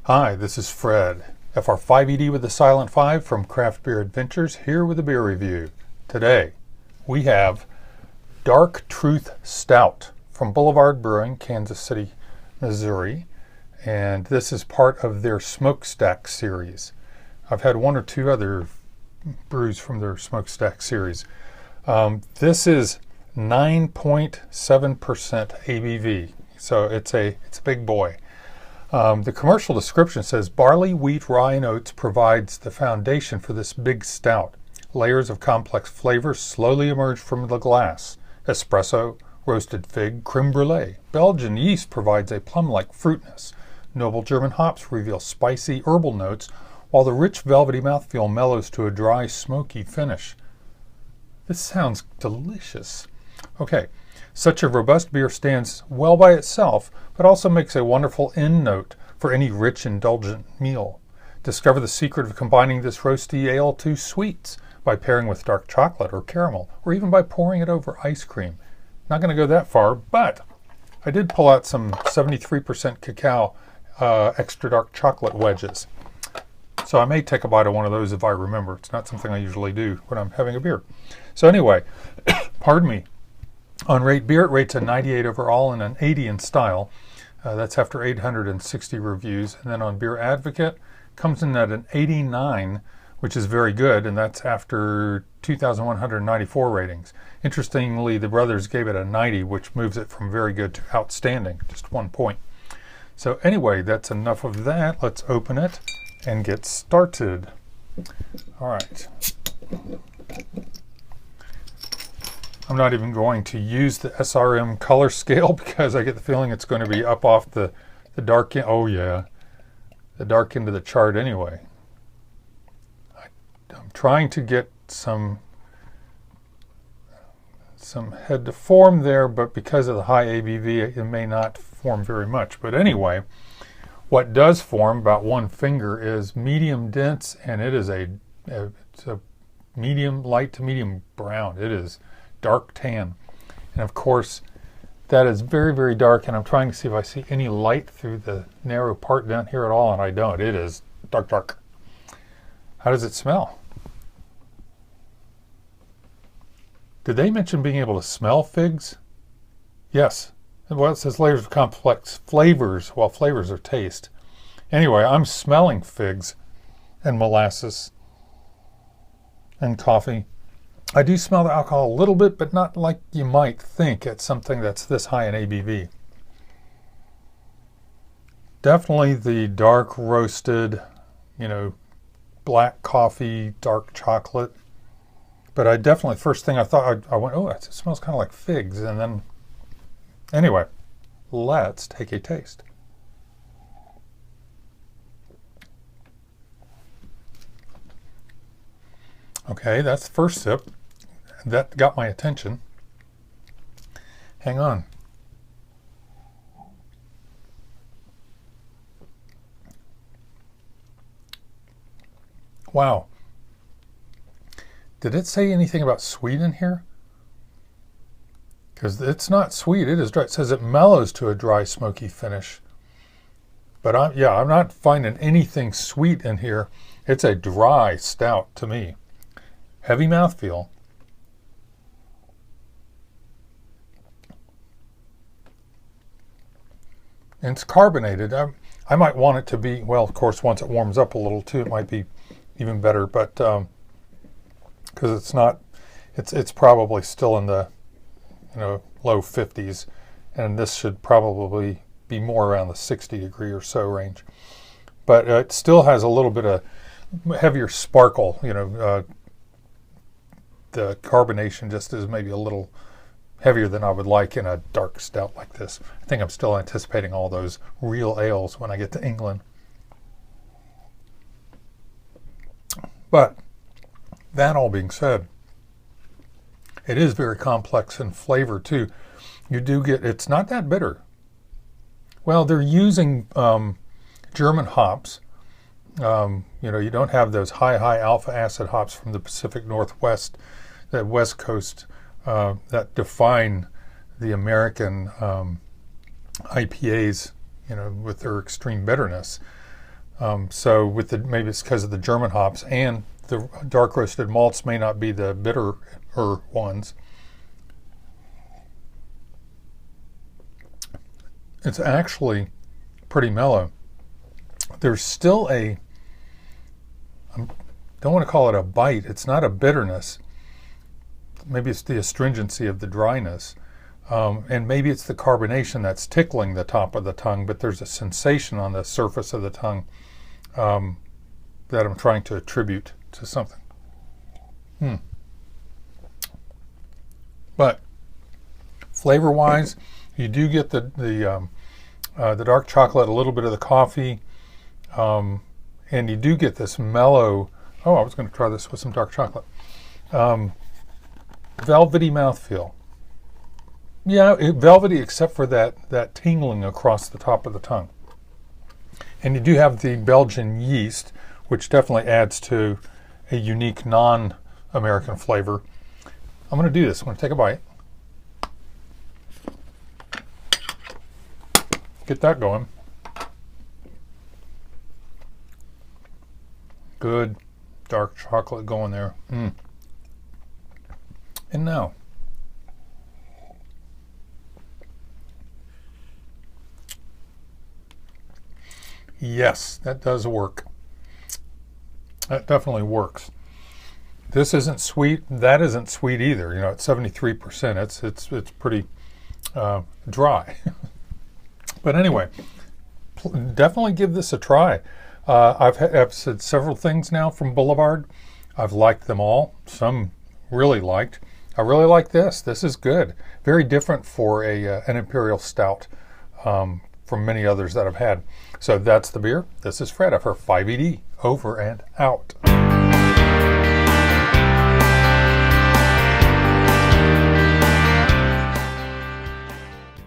Hi, this is Fred, FR5ED with the Silent 5 from Craft Beer Adventures, here with a beer review. Today, we have Dark Truth Stout from Boulevard Brewing, Kansas City, Missouri. And this is part of their Smokestack series. I've had one or two other brews from their Smokestack series. This is 9.7% ABV, so it's a big boy. The commercial description says, barley, wheat, rye, and oats provides the foundation for this big stout. Layers of complex flavors slowly emerge from the glass. Espresso, roasted fig, creme brulee. Belgian yeast provides a plum-like fruitness. Noble German hops reveal spicy herbal notes, while the rich velvety mouthfeel mellows to a dry, smoky finish. This sounds delicious. Okay. Such a robust beer stands well by itself, but also makes a wonderful end note for any rich, indulgent meal. Discover the secret of combining this roasty ale to sweets by pairing with dark chocolate or caramel, or even by pouring it over ice cream. Not going to go that far, but I did pull out some 73% cacao extra dark chocolate wedges. So I may take a bite of one of those if I remember. It's not something I usually do when I'm having a beer. So anyway, pardon me. On Rate Beer, it rates a 98 overall and an 80 in style. That's after 860 reviews. And then on Beer Advocate, comes in at an 89, which is very good, and that's after 2,194 ratings. Interestingly, the brothers gave it a 90, which moves it from very good to outstanding, just 1 point. So anyway, that's enough of that. Let's open it and get started. All right. I'm not even going to use the SRM color scale because I get the feeling it's going to be up off the dark end. Oh yeah, the dark end of the chart anyway. I'm trying to get some head to form there, but because of the high ABV, it may not form very much. But anyway, what does form about one finger is medium dense, and it's a medium light to medium brown. It is dark tan, and of course that is very, very dark, and I'm trying to see if I see any light through the narrow part down here at all, and I don't. It is dark. How does it smell? Did they mention being able to smell figs? Yes. Well, it says layers of complex flavors, while flavors are taste. Anyway, I'm smelling figs and molasses and coffee. I do smell the alcohol a little bit, but not like you might think at something that's this high in ABV. Definitely the dark roasted, black coffee, dark chocolate. But I definitely, first thing I thought, I went, oh, it smells kind of like figs. And then, anyway, let's take a taste. Okay, that's the first sip. That got my attention. Hang on. Wow. Did it say anything about sweet in here? Because it's not sweet, it is dry. It says it mellows to a dry, smoky finish. But I'm not finding anything sweet in here. It's a dry stout to me. Heavy mouthfeel. And it's carbonated. I might want it to be, well, of course, once it warms up a little too, it might be even better. But because it's not, it's probably still in the low 50s, and this should probably be more around the 60 degree or so range. But it still has a little bit of heavier sparkle. The carbonation just is maybe a little heavier than I would like in a dark stout like this. I think I'm still anticipating all those real ales when I get to England. But that all being said, it is very complex in flavor too. You do get, it's not that bitter. Well, they're using German hops. You don't have those high alpha acid hops from the Pacific Northwest, the West Coast, that define the American IPAs, with their extreme bitterness. So with the, maybe it's because of the German hops, and the dark roasted malts may not be the bitterer ones. It's actually pretty mellow. There's still I don't want to call it a bite. It's not a bitterness. Maybe it's the astringency of the dryness. And maybe it's the carbonation that's tickling the top of the tongue, but there's a sensation on the surface of the tongue that I'm trying to attribute to something. But flavor-wise, you do get the dark chocolate, a little bit of the coffee, and you do get this mellow. Oh, I was going to try this with some dark chocolate. Velvety mouthfeel. Yeah, velvety except for that tingling across the top of the tongue. And you do have the Belgian yeast, which definitely adds to a unique non-American flavor. I'm going to do this. I'm going to take a bite. Get that going. Good dark chocolate going there. And now, yes, that does work. That definitely works. This isn't sweet. That isn't sweet either. You know, at 73%, it's pretty dry. But anyway, definitely give this a try. I've said several things now from Boulevard. I've liked them all. Some really liked. I really like this. This is good. Very different for an Imperial Stout from many others that I've had. So that's the beer. This is Fred for 5ED. Over and out.